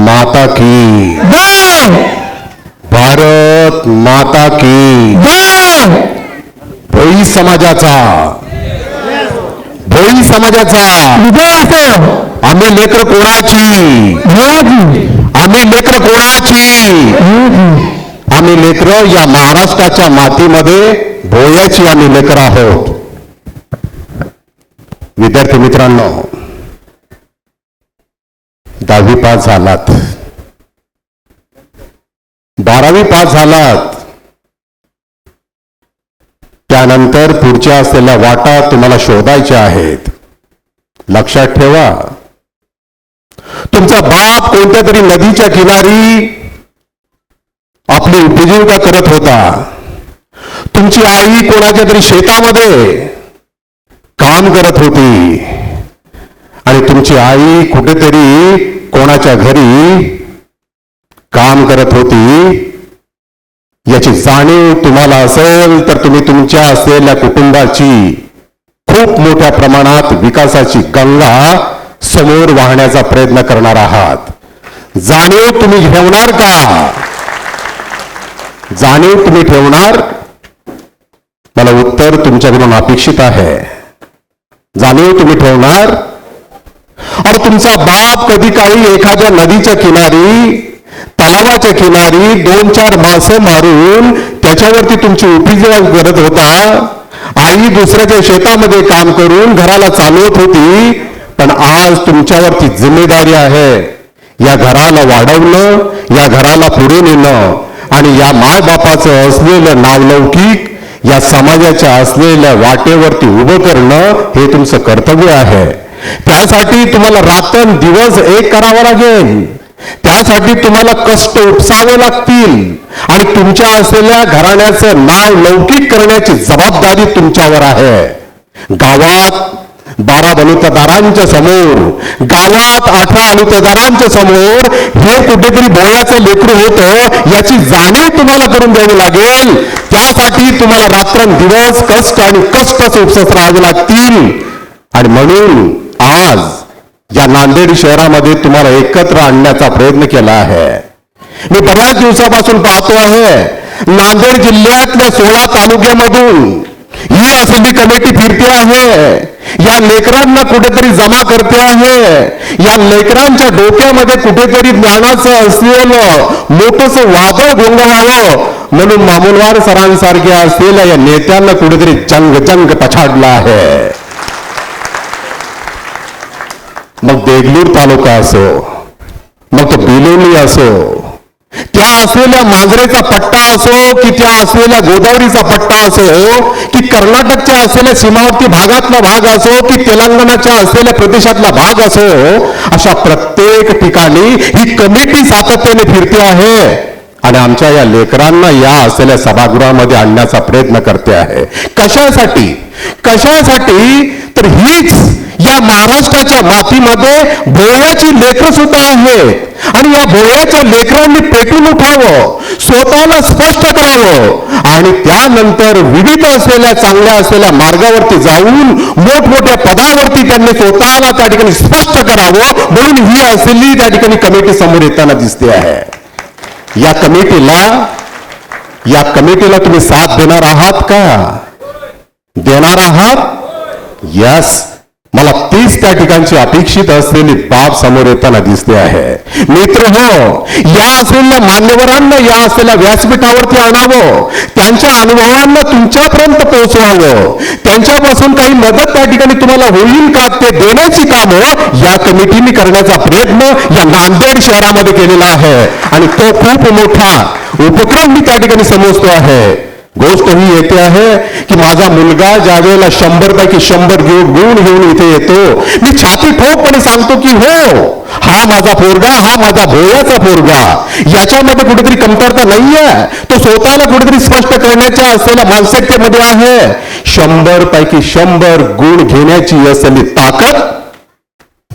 माता की जय, भारत माता की जय, भोई समाजाचा विजय असो. आम्ही लेकर कोणाची आम्ही लेकर या महाराष्ट्राच्या मातीमध्ये भोयाची आम्ही लेकर आहोत. विद्यार्थी मित्रांनो, 10वी पास झालात, 12वी पास झालात, त्यानंतर पुढच्या असलेल्या वाटा तुम्हाला शोधायच्या आहेत. लक्षात ठेवा, तुमचा बाप कोणत्या तरी नदीच्या किनारी आपली उपजीविका करत होता. तुमची आई कोणाच्या तरी शेतामध्ये काम करत होती आणि तुमची आई कुठेतरी कोणाच्या घरी काम करत होती. याची जाणीव तुम्हाला असेल तर तुम्ही तुमच्या असलेल्या कुटुंबाची खूप मोठ्या प्रमाणात विकासाची गंगा समोर वाहण्याचा प्रयत्न करणार आहात. जाणीव तुम्ही ठेवणार का? जाणीव तुम्ही ठेवणार? मला उत्तर तुमच्याकडून अपेक्षित आहे. जाणीव तुम्ही ठेवणार? और तुमचा बाप कधी काही एखाद्या नदीच्या किनारी, तलावाच्या किनारी 2-4 मासे मारून त्याच्यावरती तुमची उपजीविका करत होता. आई दुसऱ्याच्या शेतामध्ये काम करून घराला चालवत होती. पण आज तुमच्यावरती जिम्मेदारी आहे या घराला वाढवणं, या घराला पुढे नेणं आणि या मायबापाचं असलेलं नावलौकिक या समाजाच्या असलेल्या वाटेवरती उभं करणं हे तुमचं कर्तव्य आहे. त्यासाठी तुम्हाला रात्रंदिवस एक करावं लागेल. त्यासाठी तुम्हाला कष्ट उपसावे लागतील आणि तुमच्या असलेल्या घराण्याचं नाव लौकिक करण्याची जबाबदारी तुमच्यावर आहे. गावात 12 बलुतेदारांच्या समोर, गावात 18 बलुतेदारांच्या समोर हे कुठेतरी भोयाचं लेकरू होतं याची जाणीव तुम्हाला करून द्यावी लागेल. त्यासाठी तुम्हाला रात्रंदिवस कष्ट आणि कष्ट उपसत राहावे लागतील. आणि म्हणून आज या नांदेड शहरामध्ये तुम्हाला एकत्र आणण्याचा प्रयत्न केला आहे. मी बऱ्याच दिवसापासून पाहतो आहे, नांदेड जिल्ह्यातल्या 16 तालुक्यामधून ही असली कमिटी फिरते आहे. या लेकरांना कुठेतरी जमा करते आहे. या लेकरांच्या डोक्यामध्ये कुठेतरी ज्ञानाचं असलेलं मोठंसं वादळ गोंगवावं म्हणून मामुलवार सरांसारख्या असलेल्या या नेत्यांना कुठेतरी जंग पछाडला आहे. मग देगलूर तालुका असो, मग तो बिलोली असो, त्या असलेल्या मांजरेचा पट्टा असो की त्या असलेल्या गोदावरीचा पट्टा असो की कर्नाटकच्या असलेल्या सीमावर्ती भागातला भाग असो की तेलंगणाच्या असलेल्या प्रदेशातला भाग असो, अशा प्रत्येक ठिकाणी ही कमिटी सातत्याने फिरते आहे आणि आमच्या या लेकरांना या असलेल्या सभागृहामध्ये आणण्याचा प्रयत्न करते आहे. कशासाठी? तर हीच या महाराष्ट्राच्या मातीमध्ये भोयाची लेकरं सुद्धा आहेत आणि या भोयाच्या लेकरांनी पेटून उठावं, स्वतःला स्पष्ट करावं आणि त्यानंतर विविध असलेल्या चांगल्या असलेल्या मार्गावरती जाऊन मोठमोठ्या पदावरती त्यांनी स्वतःला त्या ठिकाणी स्पष्ट करावं म्हणून ही असलेली त्या ठिकाणी कमिटी समोर येताना दिसते आहे. या कमिटीला तुम्ही साथ देणार आहात का? देणार आहात? यस. मला तीच त्या ठिकाणची अपेक्षित असलेली बाब समोर येताना दिसते आहे. मित्र हो, या असलेल्या मान्यवरांना या असलेल्या व्यासपीठावरती आणावं, त्यांच्या अनुभवांना तुमच्यापर्यंत पोहोचवावं, त्यांच्यापासून काही मदत त्या ठिकाणी तुम्हाला होईल का ते देण्याची कामं या कमिटीने करण्याचा प्रयत्न या नांदेड शहरामध्ये केलेला आहे आणि तो खूप मोठा उपक्रम मी त्या ठिकाणी समजतो आहे. गोष्ट ही येते आहे की माझा मुलगा ज्या वेळेला 100 पैकी 100 गुण घेऊन इथे येतो, मी छाती ठोकपणे सांगतो की हो, हा माझा पोरगा, हा माझा भोयाचा पोरगा, याच्यामध्ये कुठेतरी कमतरता नाहीये. तो स्वतःला कुठेतरी स्पष्ट करण्याच्या असलेल्या मानसिकतेमध्ये आहे. 100 पैकी 100 गुण घेण्याची असलेली ताकद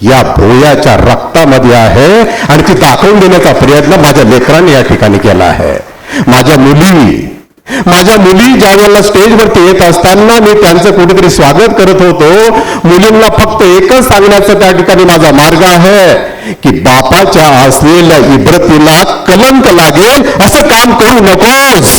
या भोयाच्या रक्तामध्ये आहे आणि ती दाखवून देण्याचा प्रयत्न माझ्या लेकरांनी या ठिकाणी केला आहे. माझ्या मुली माझ्या मुली ज्या वेळेला स्टेजवरती येत असताना मी त्यांचं कुठेतरी स्वागत करत होतो. मुलींना फक्त एकच सांगण्याचा त्या ठिकाणी माझा मार्ग आहे की बापाच्या असलेल्या इब्रतीला कलंक लागेल असं काम करू नकोस.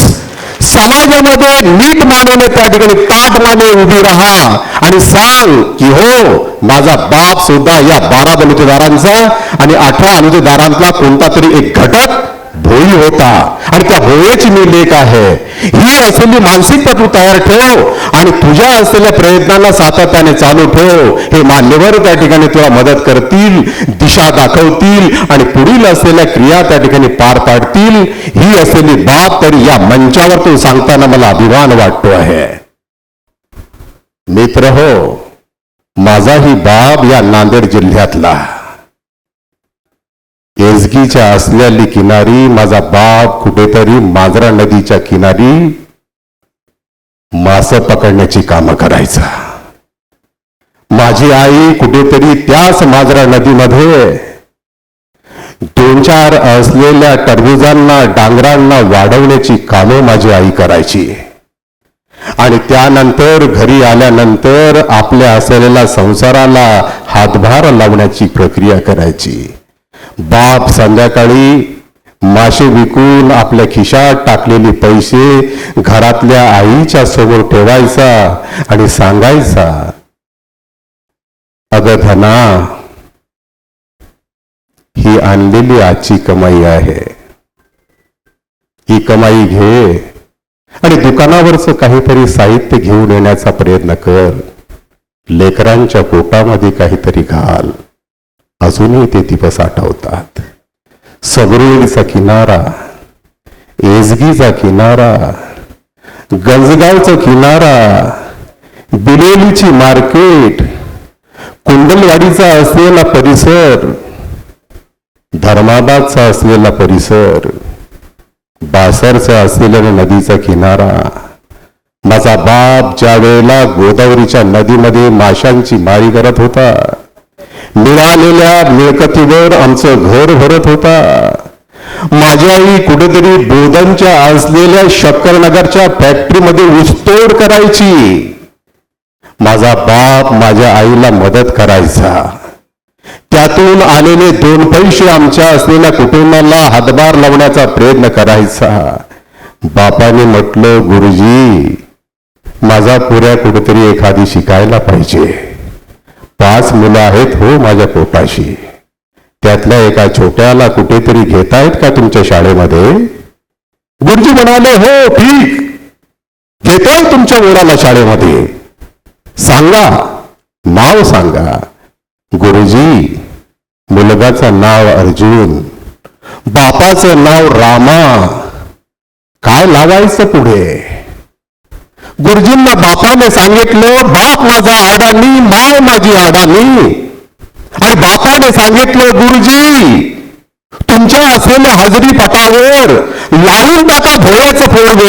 समाजामध्ये नीट मानेने त्या ठिकाणी ताट माने उभी राहा आणि सांग की हो, माझा बाप सुद्धा या 12 बलुतेदारांचा आणि 18 अनुतेदारांतला कोणता तरी एक घटक भोई होता आणि त्या भोयेची मी लेख आहे. ही असलेली मानसिकता तू तयार ठेव आणि तुझ्या असलेल्या प्रयत्नांना सातत्याने चालू ठेव. हे मान्यवर त्या ठिकाणी तुला मदत करतील, दिशा दाखवतील आणि पुढील असलेल्या क्रिया त्या ठिकाणी पार पाडतील. ही असलेली बाब तरी या मंचावर तू सांगताना मला अभिमान वाटतो आहे. मित्र हो, माझाही बाब या नांदेड जिल्ह्यातला एसगीच्या असलेली किनारी माझा बाप कुठेतरी मांजरा नदीच्या किनारी मासे पकडण्याची कामं करायचा. माझी आई कुठेतरी त्याच मांजरा नदीमध्ये 2-4 असलेल्या टरबुजांना डांगरांना वाढवण्याची कामं माझी आई करायची आणि त्यानंतर घरी आल्यानंतर आपल्या असलेल्या संसाराला हातभार लावण्याची प्रक्रिया करायची. बाप संध्याकाळी मासे विकून आपल्या खिशात टाकलेले पैसे घरातल्या आईच्या समोर ठेवायचा आणि सांगायचा, अगं धना, ही आणलेली आजची कमाई आहे, ही कमाई घे आणि दुकानावरचं काहीतरी साहित्य घेऊन येण्याचा प्रयत्न कर. लेकरांच्या पोटामध्ये काहीतरी घाल. अजूनही ते दिवस आठवतात. सबरुडचा किनारा, एसगीचा किनारा, गंजगावचा किनारा, बिलोलीची मार्केट, कुंडलवाडीचा असलेला परिसर, धर्माबादचा असलेला परिसर, बासरचा असलेला नदीचा किनारा. माझा बाप ज्या वेळेला गोदावरीच्या नदीमध्ये माशांची मारी करत होता, मिळालेल्या मिळकतीवर आमचं घर भरत होता. माझी आई कुठेतरी बोधनच्या असलेल्या शक्करनगरच्या फॅक्टरीमध्ये ऊसतोड करायची. माझा बाप माझ्या आईला मदत करायचा. त्यातून आलेले 2 पैसे आमच्या असलेल्या कुटुंबाला हातभार लावण्याचा प्रयत्न करायचा. बापाने म्हटलं, गुरुजी, माझा पुऱ्या कुठेतरी एखादी शिकायला पाहिजे. 5 मुलं आहेत हो माझ्या पोटाशी, त्यातल्या एका छोट्याला कुठेतरी घेतायत का तुमच्या शाळेमध्ये? गुरुजी म्हणाले, हो ठीक, घेतोय तुमच्या मुलाला शाळेमध्ये. सांगा, नाव सांगा. गुरुजी, मुलगाचं नाव अर्जुन, बापाचं नाव रामा, काय लावायचं पुढे? गुरुजींना बापाने सांगितलं, बाप माझा अडाणी, माय माझी अडाणी. आणि बापाने सांगितलं, गुरुजी, तुमच्या असलेल्या हजरी पटावर लावून टाका भोयाचं पोरग.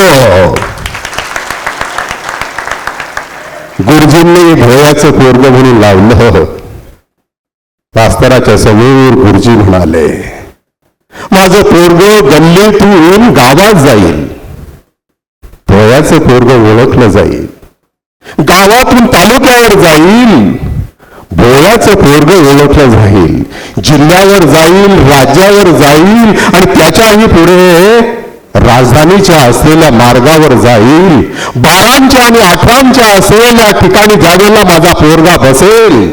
गुरुजींनी भोयाचं पोरग म्हणून लावलं. मास्तराच्या समोर गुरुजी म्हणाले, माझं पोरग गल्लीतून गावात जाईल, भोयाचं पोरग ओळखलं जाईल, गावातून तालुक्यावर जाईल, भोयाचं पोरग ओळखलं जाईल, जिल्ह्यावर जाईल, राज्यावर जाईल आणि त्याच्याही पुढे राजधानीच्या असलेल्या मार्गावर जाईल. 12च्या आणि 18च्या असलेल्या ठिकाणी ज्यावेळेला माझा पोरगा बसेल,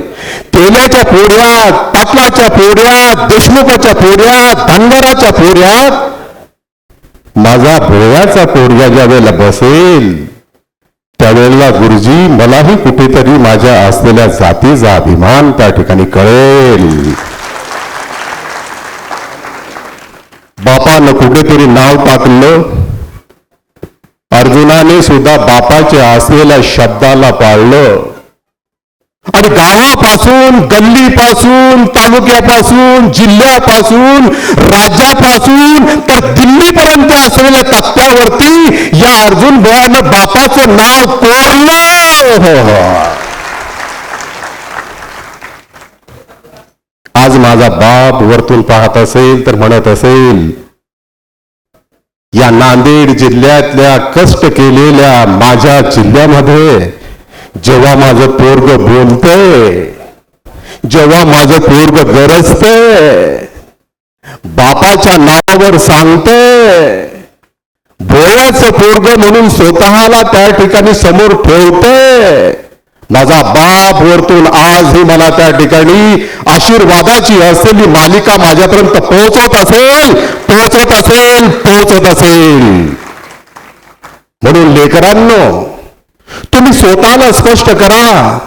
तेल्याच्या पोऱ्यात, पाटलाच्या पोऱ्यात, देशमुखाच्या पोऱ्यात, धनगराच्या पोऱ्यात माझा भोयाचा पोरगा ज्या वेळेला बसेल, त्यावेळेला गुरुजी मलाही कुठेतरी माझ्या असलेल्या जातीचा अभिमान त्या ठिकाणी कळेल. बापानं कुठेतरी नाव टाकलं. अर्जुनाने सुद्धा बापाच्या असलेल्या शब्दाला पाळलं आणि गावापासून, गल्लीपासून, तालुक्यापासून, जिल्ह्यापासून, राज्यापासून तर दिल्लीपर्यंत असलेल्या तक्त्यावरती या अर्जुन भोयानं बापाचं नाव कोरलं. आज माझा बाप वरतून पाहत असेल तर म्हणत असेल, या नांदेड जिल्ह्यातल्या कष्ट केलेल्या माझ्या जिल्ह्यामध्ये जेव्हा माझं पोरग बोलतंय, जेव्हा माझं पोरग गरजतंय, बापाच्या नावावर सांगतंय, भोळ्याचं पोरग म्हणून स्वतःला त्या ठिकाणी समोर ठेवतंय, माझा बाप वरतून आजही मला त्या ठिकाणी आशीर्वादाची असलेली मालिका माझ्यापर्यंत पोहोचवत असेल. म्हणून लेकरांनो, तुम्ही स्वतःला स्पष्ट करा,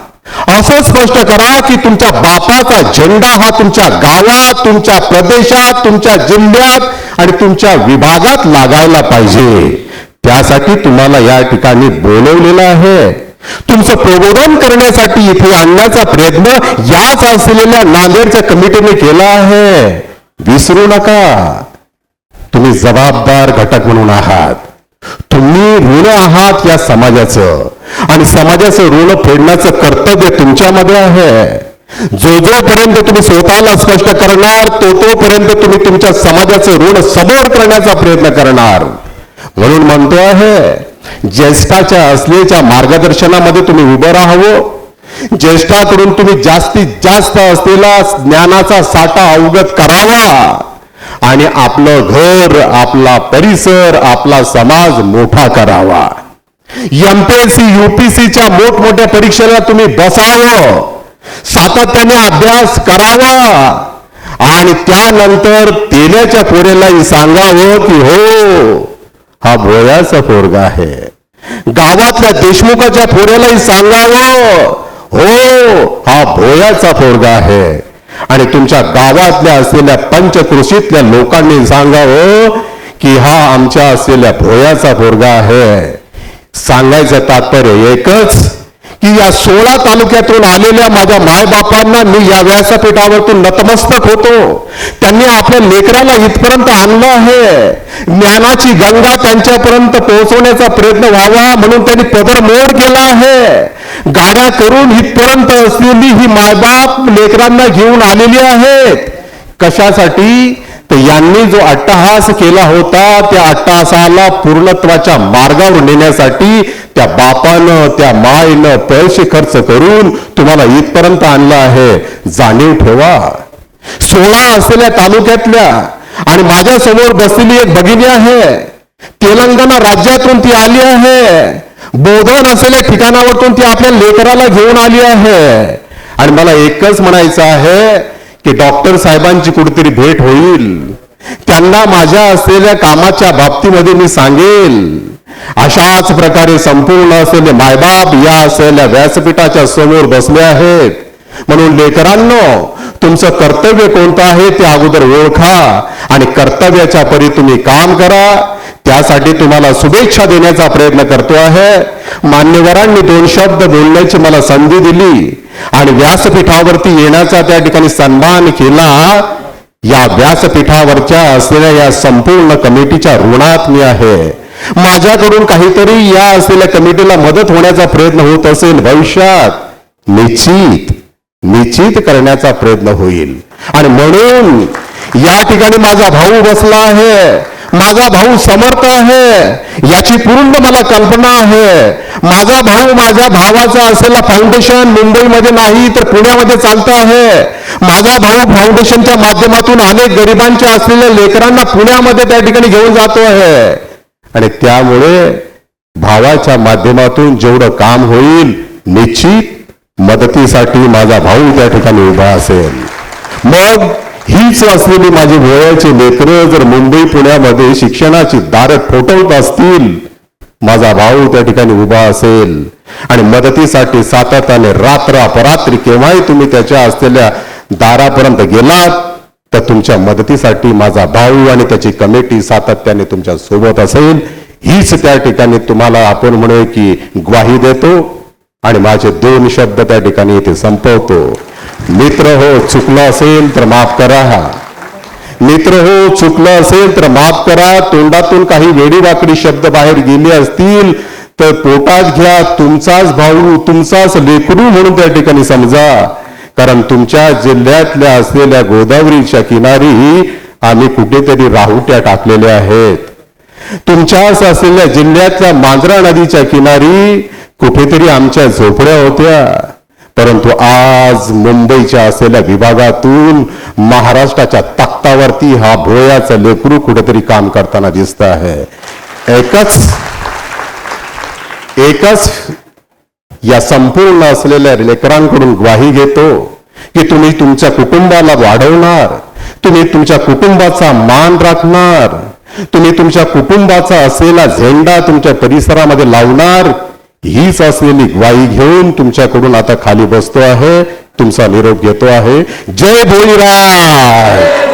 असं स्पष्ट करा की तुमच्या बापाचा झेंडा हा तुमच्या गावात, तुमच्या प्रदेशात, तुमच्या जिल्ह्यात आणि तुमच्या विभागात लागायला पाहिजे. त्यासाठी तुम्हाला या ठिकाणी बोलवलेलं आहे. तुमचं प्रबोधन करण्यासाठी इथे आणण्याचा प्रयत्न याच असलेल्या नांदेडच्या कमिटीने केला आहे. विसरू नका, तुम्ही जबाबदार घटक म्हणून आहात. तुम्ही ऋण आहात या समाजाचं आणि समाजाचं ऋण फेडण्याचं कर्तव्य तुमच्यामध्ये आहे. जोपर्यंत तुम्ही स्वतःला स्पष्ट करणार तोपर्यंत तुम्ही तुमच्या समाजाचं ऋण समोर करण्याचा प्रयत्न करणार. म्हणून म्हणतो आहे, ज्येष्ठाच्या असलेल्या मार्गदर्शनामध्ये तुम्ही उभं राहावं. ज्येष्ठाकडून तुम्ही जास्तीत जास्त असलेला ज्ञानाचा साठा अवगत करावा आणि आपलं घर, आपला परिसर, आपला समाज मोठा करावा. एमपीएससी यूपीसीच्या मोठमोठ्या परीक्षेला तुम्ही बसावं, सातत्याने अभ्यास करावा आणि त्यानंतर तेल्याच्या पोरेलाही सांगावं की हो, हा भोळ्याचा पोरगा आहे. गावातल्या देशमुखाच्या पोऱ्यालाही सांगावं, हो, हा भोळ्याचा पोरगा आहे. आणि तुमच्या गावातल्या असलेल्या पंचकृषीतल्या लोकांनी सांगावं की हा आमच्या असलेल्या भोळ्याचा पोरगा आहे. सांगायचं तात्पर्य एकच की या 16 तालुक्यातून आलेल्या माझ्या मायबापांना मी या व्यासपीठावरतून नतमस्तक होतो. त्यांनी आपल्या लेकराला इथपर्यंत आणलं आहे. ज्ञानाची गंगा त्यांच्यापर्यंत पोहोचवण्याचा प्रयत्न व्हावा म्हणून त्यांनी पदरमोड केला आहे. गाड्या करून इथपर्यंत असलेली ही मायबाप लेकरांना घेऊन आलेली आहेत. कशासाठी? तर यांनी जो अट्टहास केला होता त्या अट्टहासाला पूर्णत्वाच्या मार्गावर नेण्यासाठी त्या बापानं, त्या मायनं पैसे खर्च करून तुम्हाला इथपर्यंत आणलं आहे. जाणीव ठेवा. 16 असलेल्या तालुक्यातल्या आणि माझ्या समोर बसलेली एक भगिनी आहे. तेलंगणा राज्यातून ती आली आहे. बोधन असलेल्या ठिकाणावरून ती आपल्या लेकराला घेऊन आली आहे. आणि मला एकच म्हणायचं आहे की डॉक्टर साहेबांची कुठेतरी भेट होईल. त्यांना माझ्या असलेल्या कामाच्या बाबतीमध्ये मी सांगेल. अशाच प्रकारे संपूर्ण असलेले मायबाप या असलेल्या व्यासपीठाच्या समोर बसले आहेत. म्हणून लेकरांनो, तुमचं कर्तव्य कोणतं आहे ते अगोदर ओळखा आणि कर्तव्याच्या परी तुम्ही काम करा. त्यासाठी तुम्हाला शुभेच्छा देण्याचा प्रयत्न करतो आहे. मान्यवरांनी 2 शब्द बोलण्याची मला संधी दिली आणि व्यासपीठावरती येण्याचा त्या ठिकाणी सन्मान केला. या व्यासपीठावरच्या असलेल्या या संपूर्ण कमिटीच्या ऋणात मी आहे. माझ्याकडून काहीतरी या असलेल्या कमिटीला मदत होण्याचा प्रयत्न होत असेल भविष्यात, निश्चित करण्याचा प्रयत्न होईल. आणि म्हणून या ठिकाणी माझा भाऊ बसला आहे. माझा भाऊ समर्थ आहे याची पूर्ण मला कल्पना आहे. माझा भाऊ माझ्या भावाचा असलेला फाउंडेशन मुंबईमध्ये नाही तर पुण्यामध्ये चालतं आहे. माझा भाऊ फाउंडेशनच्या माध्यमातून अनेक गरिबांच्या असलेल्या लेकरांना पुण्यामध्ये त्या ठिकाणी घेऊन जातो आहे. आणि त्यामुळे भावाच्या माध्यमातून जेवढं काम होईल निश्चित मदतीसाठी माझा भाऊ त्या ठिकाणी उभा असेल. मग हीच असलेली माझी भोळ्याची लेकरं जर मुंबई पुण्यामध्ये शिक्षणाची दारं ठोठवत असतील, माझा भाऊ त्या ठिकाणी उभा असेल आणि मदतीसाठी सातत्याने रात्र अपरात्री केव्हाही तुम्ही त्याच्या असलेल्या दारापर्यंत गेलात तर तुमच्या मदतीसाठी माझा भाऊ आणि त्याची कमिटी सातत्याने तुमच्या सोबत असेल. हीच त्या ठिकाणी तुम्हाला आपण म्हणू की ग्वाही देतो आणि माझे 2 शब्द त्या ठिकाणी इथे संपवतो. मित्र हो, चुकलं असेल तर माफ करा. मित्र हो, चुकलं असेल तर माफ करा. तोंडातून काही वेडीवाकडी शब्द बाहेर गेले असतील तर पोटात घ्या. तुमचाच भाऊ, तुमचाच लेकरू म्हणून त्या ठिकाणी समजा. कारण तुमच्या जिल्ह्यातल्या असलेल्या गोदावरीच्या किनारी आम्ही कुठेतरी राहुट्या टाकलेल्या आहेत. तुमच्याच असलेल्या जिल्ह्यातल्या मांजरा नदीच्या किनारी कुठेतरी आमच्या झोपड्या होत्या, परंतु आज मुंबईच्या असलेल्या विभागातून महाराष्ट्राच्या तख्तावरती हा भोयाचं लेकरू कुठेतरी काम करताना दिसत आहे. एकच या संपूर्ण असलेल्या लेकरांकडून ग्वाही घेतो की तुम्ही तुमच्या कुटुंबाला वाढवणार, तुम्ही तुमच्या कुटुंबाचा मान राखणार, तुम्ही तुमच्या कुटुंबाचा असलेला झेंडा तुमच्या परिसरामध्ये लावणार. हीच असलेली ग्वाही घेऊन तुमच्याकडून आता खाली बसतो आहे, तुमचा निरोप घेतो आहे. जय भोईराज.